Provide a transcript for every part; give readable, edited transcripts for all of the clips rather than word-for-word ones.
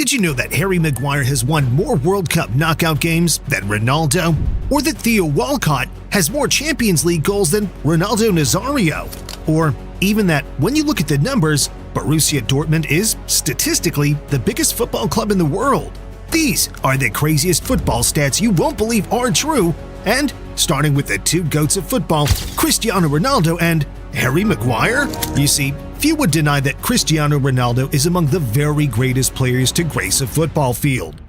Did you know that Harry Maguire has won more World Cup knockout games than Ronaldo? Or that Theo Walcott has more Champions League goals than Ronaldo Nazario? Or even that when you look at the numbers, Borussia Dortmund is, statistically, the biggest football club in the world? These are the craziest football stats you won't believe are true, and starting with the two GOATs of football, Cristiano Ronaldo and Harry Maguire? You see, few would deny that Cristiano Ronaldo is among the very greatest players to grace a football field.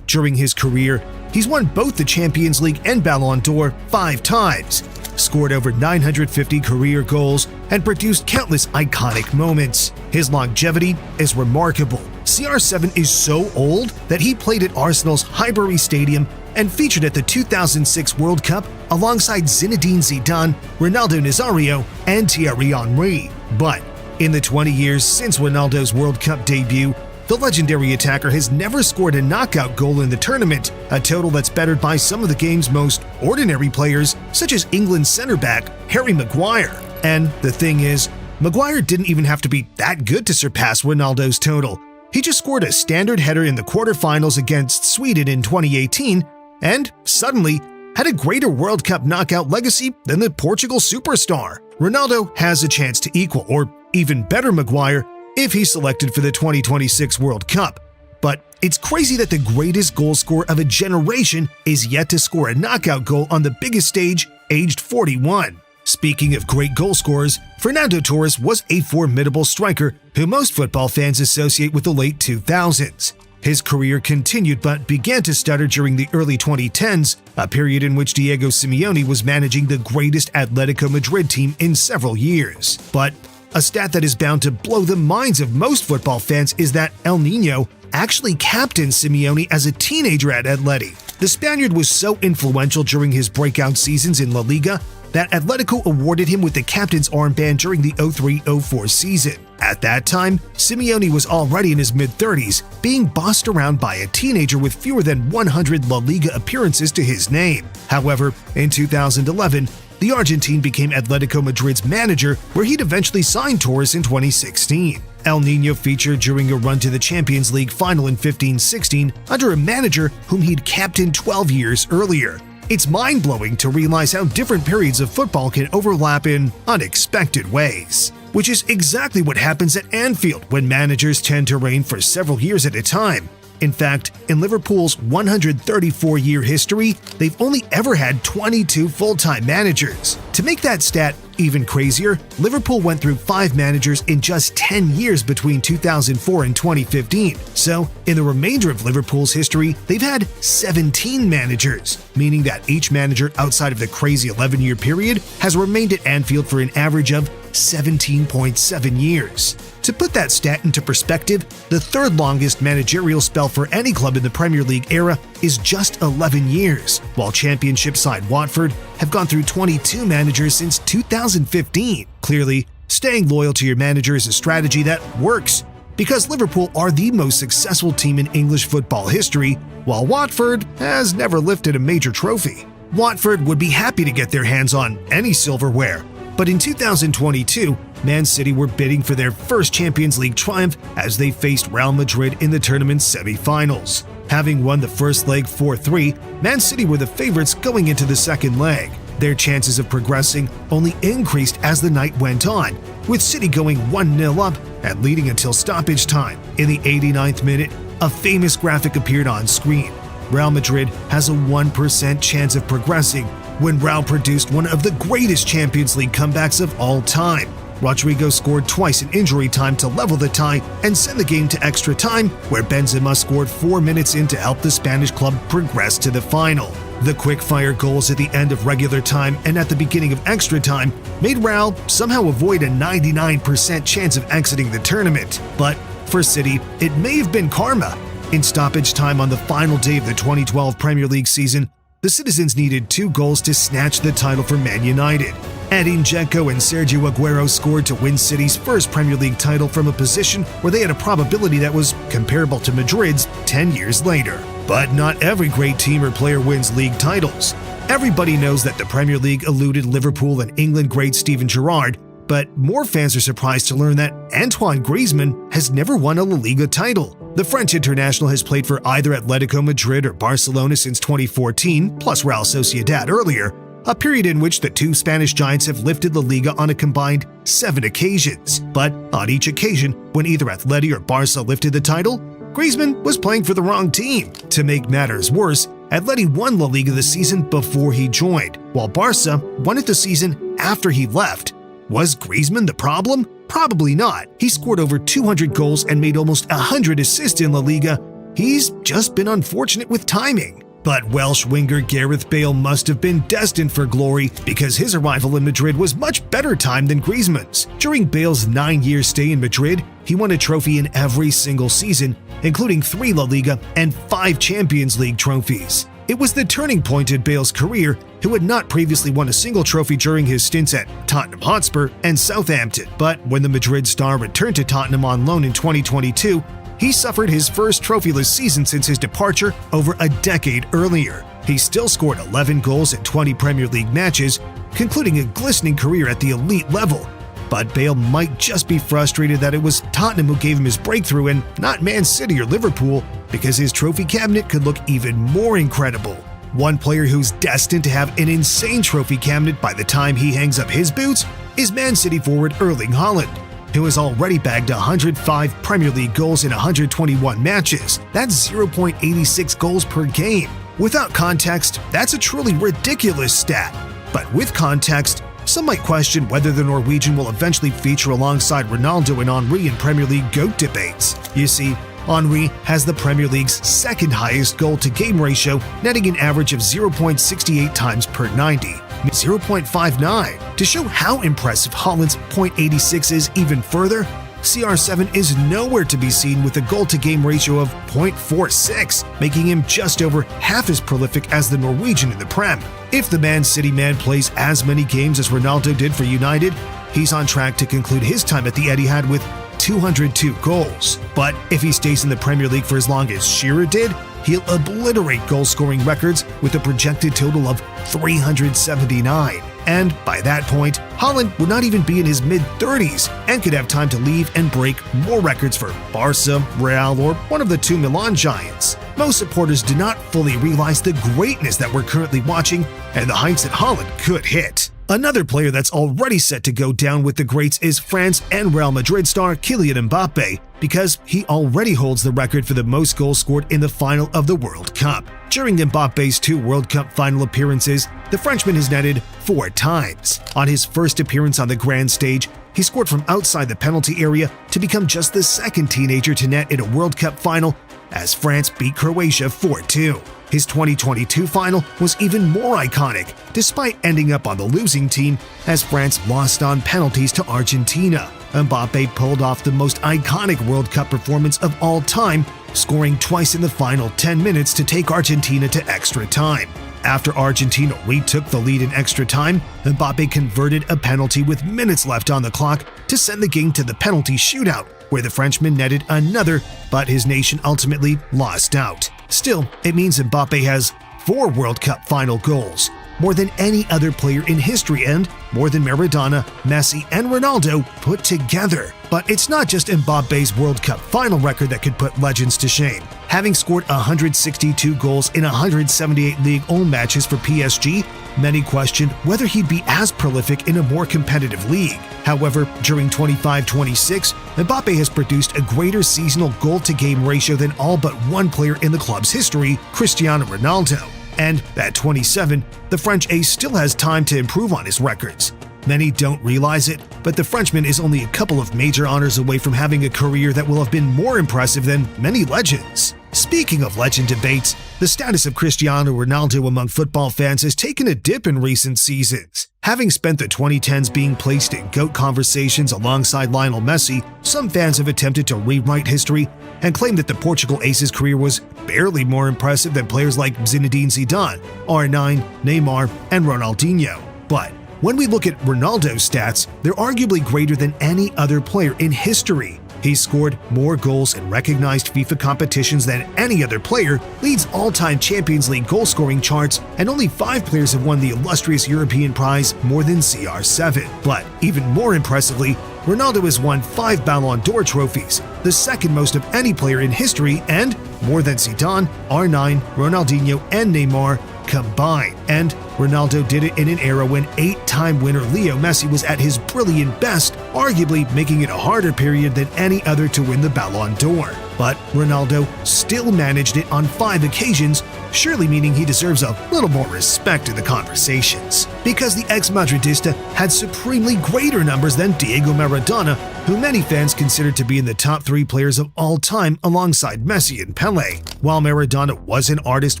During his career, he's won both the Champions League and Ballon d'Or 5 times, scored over 950 career goals, and produced countless iconic moments. His longevity is remarkable. CR7 is so old that he played at Arsenal's Highbury Stadium and featured at the 2006 World Cup alongside Zinedine Zidane, Ronaldo Nazario, and Thierry Henry. But in the 20 years since Ronaldo's World Cup debut, the legendary attacker has never scored a knockout goal in the tournament, a total that's bettered by some of the game's most ordinary players, such as England's centre-back Harry Maguire. And the thing is, Maguire didn't even have to be that good to surpass Ronaldo's total. He just scored a standard header in the quarterfinals against Sweden in 2018, and suddenly had a greater World Cup knockout legacy than the Portugal superstar. Ronaldo has a chance to equal, or even better, Maguire if he's selected for the 2026 World Cup. But it's crazy that the greatest goal scorer of a generation is yet to score a knockout goal on the biggest stage, aged 41. Speaking of great goal scorers, Fernando Torres was a formidable striker who most football fans associate with the late 2000s. His career continued but began to stutter during the early 2010s, a period in which Diego Simeone was managing the greatest Atletico Madrid team in several years. But a stat that is bound to blow the minds of most football fans is that El Niño actually captained Simeone as a teenager at Atleti. The Spaniard was so influential during his breakout seasons in La Liga that Atletico awarded him with the captain's armband during the 03-04 season. At that time, Simeone was already in his mid-30s, being bossed around by a teenager with fewer than 100 La Liga appearances to his name. However, in 2011, the Argentine became Atletico Madrid's manager, where he'd eventually signed Torres in 2016. El Niño featured during a run to the Champions League final in 15-16 under a manager whom he'd captained 12 years earlier. It's mind-blowing to realize how different periods of football can overlap in unexpected ways. Which is exactly what happens at Anfield when managers tend to reign for several years at a time. In fact, in Liverpool's 134-year history, they've only ever had 22 full-time managers. To make that stat even crazier, Liverpool went through 5 managers in just 10 years between 2004 and 2015. So, in the remainder of Liverpool's history, they've had 17 managers, meaning that each manager outside of the crazy 11-year period has remained at Anfield for an average of 17.7 years. To put that stat into perspective, the third longest managerial spell for any club in the Premier League era is just 11 years, while Championship side Watford have gone through 22 managers since 2015. Clearly, staying loyal to your manager is a strategy that works, because Liverpool are the most successful team in English football history, while Watford has never lifted a major trophy. Watford would be happy to get their hands on any silverware, but in 2022, Man City were bidding for their first Champions League triumph as they faced Real Madrid in the tournament's semi-finals. Having won the first leg 4-3, Man City were the favorites going into the second leg. Their chances of progressing only increased as the night went on, with City going 1-0 up and leading until stoppage time. In the 89th minute, a famous graphic appeared on screen. Real Madrid has a 1% chance of progressing when Real produced one of the greatest Champions League comebacks of all time. Rodrigo scored twice in injury time to level the tie and send the game to extra time, where Benzema scored 4 minutes in to help the Spanish club progress to the final. The quick-fire goals at the end of regular time and at the beginning of extra time made Real somehow avoid a 99% chance of exiting the tournament. But for City, it may have been karma. In stoppage time on the final day of the 2012 Premier League season, the citizens needed 2 goals to snatch the title for Man United. Edin Dzeko and Sergio Aguero scored to win City's first Premier League title from a position where they had a probability that was comparable to Madrid's 10 years later. But not every great team or player wins league titles. Everybody knows that the Premier League eluded Liverpool and England great Steven Gerrard, but more fans are surprised to learn that Antoine Griezmann has never won a La Liga title. The French international has played for either Atletico Madrid or Barcelona since 2014, plus Real Sociedad earlier, a period in which the two Spanish giants have lifted La Liga on a combined 7 occasions. But on each occasion, when either Atleti or Barca lifted the title, Griezmann was playing for the wrong team. To make matters worse, Atleti won La Liga the season before he joined, while Barca won it the season after he left. Was Griezmann the problem? Probably not. He scored over 200 goals and made almost 100 assists in La Liga. He's just been unfortunate with timing. But Welsh winger Gareth Bale must have been destined for glory because his arrival in Madrid was much better timed than Griezmann's. During Bale's 9-year stay in Madrid, he won a trophy in every single season, including 3 La Liga and 5 Champions League trophies. It was the turning point in Bale's career, who had not previously won a single trophy during his stints at Tottenham Hotspur and Southampton. But when the Madrid star returned to Tottenham on loan in 2022, he suffered his first trophyless season since his departure over a decade earlier. He still scored 11 goals in 20 Premier League matches, concluding a glistening career at the elite level. But Bale might just be frustrated that it was Tottenham who gave him his breakthrough and not Man City or Liverpool, because his trophy cabinet could look even more incredible. One player who's destined to have an insane trophy cabinet by the time he hangs up his boots is Man City forward Erling Haaland, who has already bagged 105 Premier League goals in 121 matches. That's 0.86 goals per game. Without context, that's a truly ridiculous stat. But with context, some might question whether the Norwegian will eventually feature alongside Ronaldo and Henry in Premier League GOAT debates. You see, Henry has the Premier League's second highest goal-to-game ratio, netting an average of 0.68 times per 90, 0.59. To show how impressive Haaland's .86 is even further, CR7 is nowhere to be seen with a goal-to-game ratio of 0.46, making him just over half as prolific as the Norwegian in the Prem. If the Man City man plays as many games as Ronaldo did for United, he's on track to conclude his time at the Etihad with 202 goals. But if he stays in the Premier League for as long as Shearer did, he'll obliterate goal-scoring records with a projected total of 379. And by that point, Haaland would not even be in his mid-30s and could have time to leave and break more records for Barca, Real, or one of the 2 Milan giants. Most supporters do not fully realize the greatness that we're currently watching and the heights that Haaland could hit. Another player that's already set to go down with the greats is France and Real Madrid star Kylian Mbappe, because he already holds the record for the most goals scored in the final of the World Cup. During Mbappe's 2 World Cup final appearances, the Frenchman has netted 4 times. On his first appearance on the grand stage, he scored from outside the penalty area to become just the second teenager to net in a World Cup final as France beat Croatia 4-2. His 2022 final was even more iconic, despite ending up on the losing team as France lost on penalties to Argentina. Mbappe pulled off the most iconic World Cup performance of all time, scoring twice in the final 10 minutes to take Argentina to extra time. After Argentina retook the lead in extra time, Mbappe converted a penalty with minutes left on the clock to send the game to the penalty shootout, where the Frenchman netted another, but his nation ultimately lost out. Still, it means Mbappe has 4 World Cup final goals, more than any other player in history and more than Maradona, Messi, and Ronaldo put together. But it's not just Mbappe's World Cup final record that could put legends to shame. Having scored 162 goals in 178 Ligue 1 matches for PSG, many questioned whether he'd be as prolific in a more competitive league. However, during 25-26, Mbappe has produced a greater seasonal goal-to-game ratio than all but one player in the club's history, Cristiano Ronaldo. And at 27, the French ace still has time to improve on his records. Many don't realize it, but the Frenchman is only a couple of major honors away from having a career that will have been more impressive than many legends. Speaking of legend debates, the status of Cristiano Ronaldo among football fans has taken a dip in recent seasons. Having spent the 2010s being placed in GOAT conversations alongside Lionel Messi, some fans have attempted to rewrite history and claim that the Portugal ace's career was barely more impressive than players like Zinedine Zidane, R9, Neymar, and Ronaldinho. But when we look at Ronaldo's stats, they're arguably greater than any other player in history. He's scored more goals in recognized FIFA competitions than any other player, leads all-time Champions League goal-scoring charts, and only 5 players have won the illustrious European prize more than CR7. But even more impressively, Ronaldo has won 5 Ballon d'Or trophies, the second most of any player in history, and more than Zidane, R9, Ronaldinho, and Neymar combined. And Ronaldo did it in an era when 8-time winner Lionel Messi was at his brilliant best, arguably making it a harder period than any other to win the Ballon d'Or. But Ronaldo still managed it on 5 occasions, surely meaning he deserves a little more respect in the conversations. Because the ex-Madridista had supremely greater numbers than Diego Maradona, who many fans consider to be in the top 3 players of all time alongside Messi and Pelé. While Maradona was an artist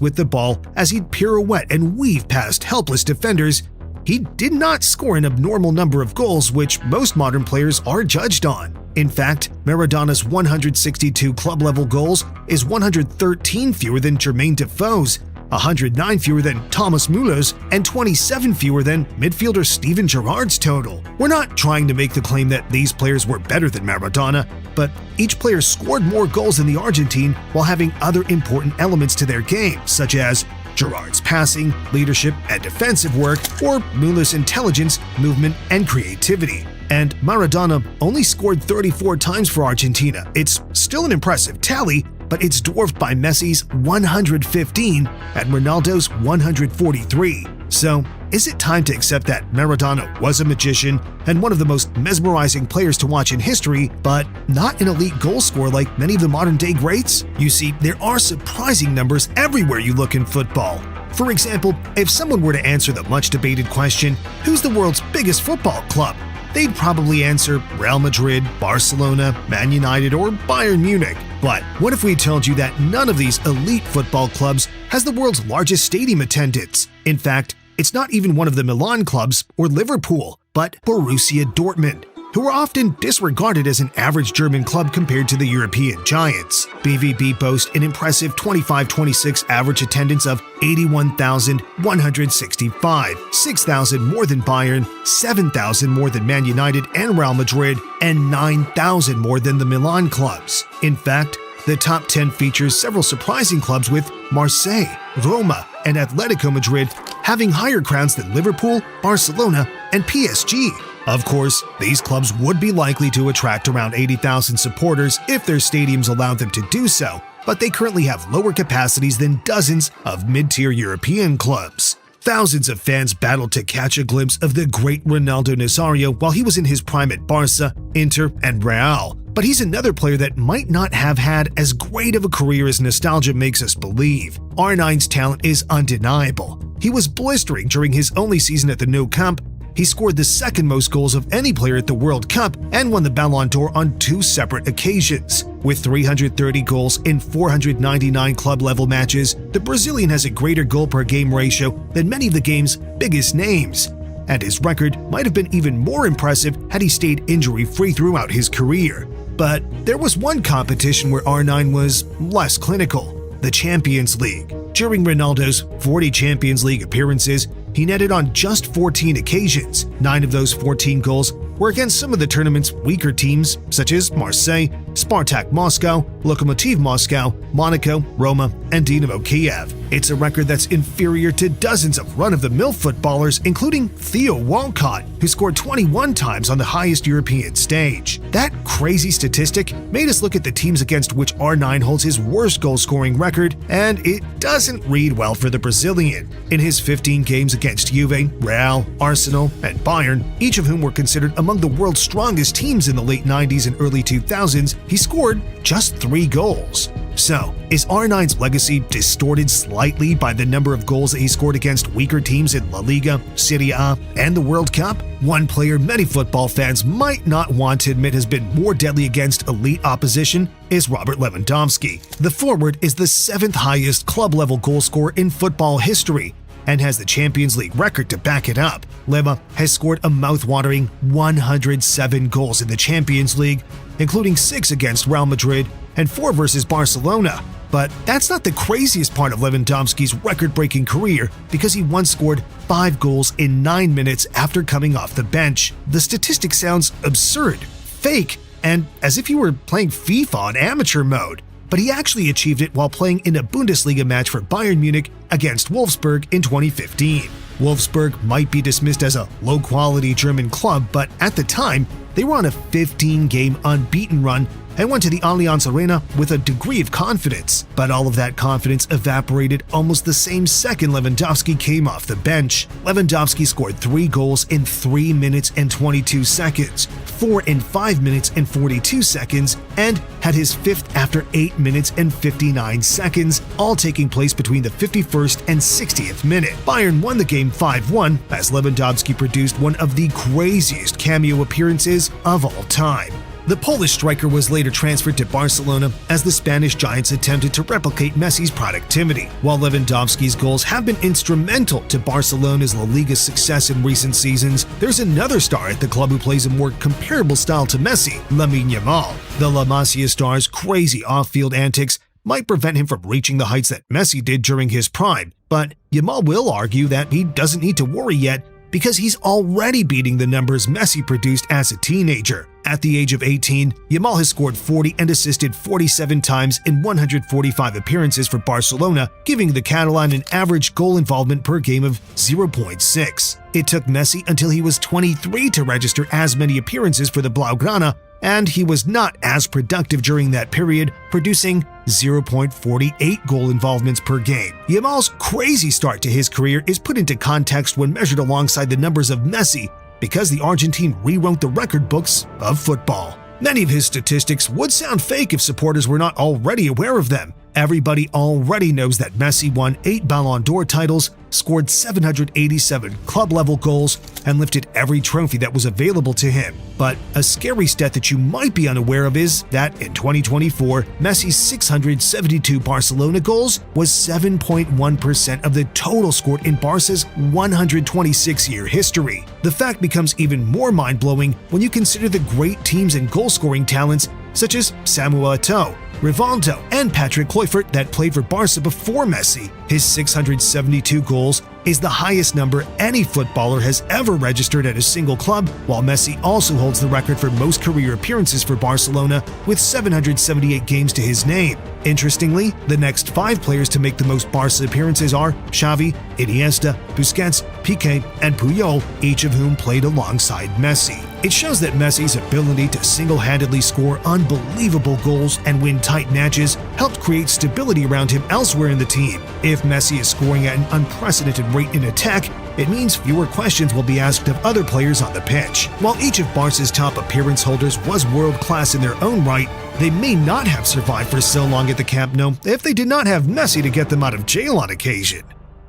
with the ball as he'd pirouette and weave past helpless defenders, he did not score an abnormal number of goals, which most modern players are judged on. In fact, Maradona's 162 club-level goals is 113 fewer than Jermaine Defoe's, 109 fewer than Thomas Müller's, and 27 fewer than midfielder Steven Gerrard's total. We're not trying to make the claim that these players were better than Maradona, but each player scored more goals than the Argentine while having other important elements to their game, such as Gerrard's passing, leadership, and defensive work, or Müller's intelligence, movement, and creativity. And Maradona only scored 34 times for Argentina. It's still an impressive tally, but it's dwarfed by Messi's 115 and Ronaldo's 143. So, is it time to accept that Maradona was a magician and one of the most mesmerizing players to watch in history, but not an elite goal scorer like many of the modern-day greats? You see, there are surprising numbers everywhere you look in football. For example, if someone were to answer the much-debated question, who's the world's biggest football club? They'd probably answer Real Madrid, Barcelona, Man United, or Bayern Munich. But what if we told you that none of these elite football clubs has the world's largest stadium attendance? In fact, it's not even one of the Milan clubs or Liverpool, but Borussia Dortmund, who are often disregarded as an average German club compared to the European giants. BVB boast an impressive 25-26 average attendance of 81,165, 6,000 more than Bayern, 7,000 more than Man United and Real Madrid, and 9,000 more than the Milan clubs. In fact, the top 10 features several surprising clubs with Marseille, Roma, and Atletico Madrid having higher crowds than Liverpool, Barcelona, and PSG. Of course, these clubs would be likely to attract around 80,000 supporters if their stadiums allowed them to do so, but they currently have lower capacities than dozens of mid-tier European clubs. Thousands of fans battled to catch a glimpse of the great Ronaldo Nazario while he was in his prime at Barca, Inter, and Real. But he's another player that might not have had as great of a career as nostalgia makes us believe. R9's talent is undeniable. He was blistering during his only season at the Nou Camp. He scored the second most goals of any player at the World Cup and won the Ballon d'Or on 2 separate occasions. With 330 goals in 499 club-level matches, the Brazilian has a greater goal-per-game ratio than many of the game's biggest names. And his record might have been even more impressive had he stayed injury-free throughout his career. But there was one competition where R9 was less clinical: the Champions League. During Ronaldo's 40 Champions League appearances, he netted on just 14 occasions. 9 of those 14 goals were against some of the tournament's weaker teams, such as Marseille, Spartak Moscow, Lokomotiv Moscow, Monaco, Roma, and Dinamo Kiev. It's a record that's inferior to dozens of run-of-the-mill footballers, including Theo Walcott, who scored 21 times on the highest European stage. That crazy statistic made us look at the teams against which R9 holds his worst goal-scoring record, and it doesn't read well for the Brazilian. In his 15 games against Juve, Real, Arsenal, and Bayern, each of whom were considered among the world's strongest teams in the late 90s and early 2000s, he scored just 3 goals. So, is R9's legacy distorted slightly by the number of goals that he scored against weaker teams in La Liga, Serie A, and the World Cup? One player many football fans might not want to admit has been more deadly against elite opposition is Robert Lewandowski. The forward is the 7th highest club-level goal scorer in football history and has the Champions League record to back it up. Leva has scored a mouth-watering 107 goals in the Champions League, including 6 against Real Madrid and 4 versus Barcelona. But that's not the craziest part of Lewandowski's record-breaking career, because he once scored 5 goals in 9 minutes after coming off the bench. The statistic sounds absurd, fake, and as if you were playing FIFA on amateur mode. But he actually achieved it while playing in a Bundesliga match for Bayern Munich against Wolfsburg in 2015. Wolfsburg might be dismissed as a low-quality German club, but at the time, They were on a 15-game unbeaten run and went to the Allianz Arena with a degree of confidence. But all of that confidence evaporated almost the same second Lewandowski came off the bench. Lewandowski scored 3 goals in 3 minutes and 22 seconds, 4 in 5 minutes and 42 seconds, and had his 5th after 8 minutes and 59 seconds, all taking place between the 51st and 60th minute. Bayern won the game 5-1 as Lewandowski produced one of the craziest cameo appearances of all time. The Polish striker was later transferred to Barcelona as the Spanish Giants attempted to replicate Messi's productivity. While Lewandowski's goals have been instrumental to Barcelona's La Liga success in recent seasons, there's another star at the club who plays a more comparable style to Messi, Lamine Yamal. The La Masia star's crazy off-field antics might prevent him from reaching the heights that Messi did during his prime, but Yamal will argue that he doesn't need to worry yet because he's already beating the numbers Messi produced as a teenager. At the age of 18, Yamal has scored 40 and assisted 47 times in 145 appearances for Barcelona, giving the Catalan an average goal involvement per game of 0.6. It took Messi until he was 23 to register as many appearances for the Blaugrana, and he was not as productive during that period, producing 0.48 goal involvements per game. Yamal's crazy start to his career is put into context when measured alongside the numbers of Messi, because the Argentine rewrote the record books of football. Many of his statistics would sound fake if supporters were not already aware of them. Everybody already knows that Messi won 8 Ballon d'Or titles, scored 787 club-level goals, and lifted every trophy that was available to him. But a scary stat that you might be unaware of is that in 2024, Messi's 672 Barcelona goals was 7.1% of the total scored in Barca's 126-year history. The fact becomes even more mind-blowing when you consider the great teams and goal-scoring talents such as Samuel Eto'o, Rivaldo, and Patrick Kluivert that played for Barca before Messi. His 672 goals is the highest number any footballer has ever registered at a single club, while Messi also holds the record for most career appearances for Barcelona with 778 games to his name. Interestingly, the next 5 players to make the most Barca appearances are Xavi, Iniesta, Busquets, Piqué, and Puyol, each of whom played alongside Messi. It shows that Messi's ability to single-handedly score unbelievable goals and win tight matches helped create stability around him elsewhere in the team. If Messi is scoring at an unprecedented rate in attack, it means fewer questions will be asked of other players on the pitch. While each of Barca's top appearance holders was world-class in their own right, they may not have survived for so long at the Camp Nou if they did not have Messi to get them out of jail on occasion.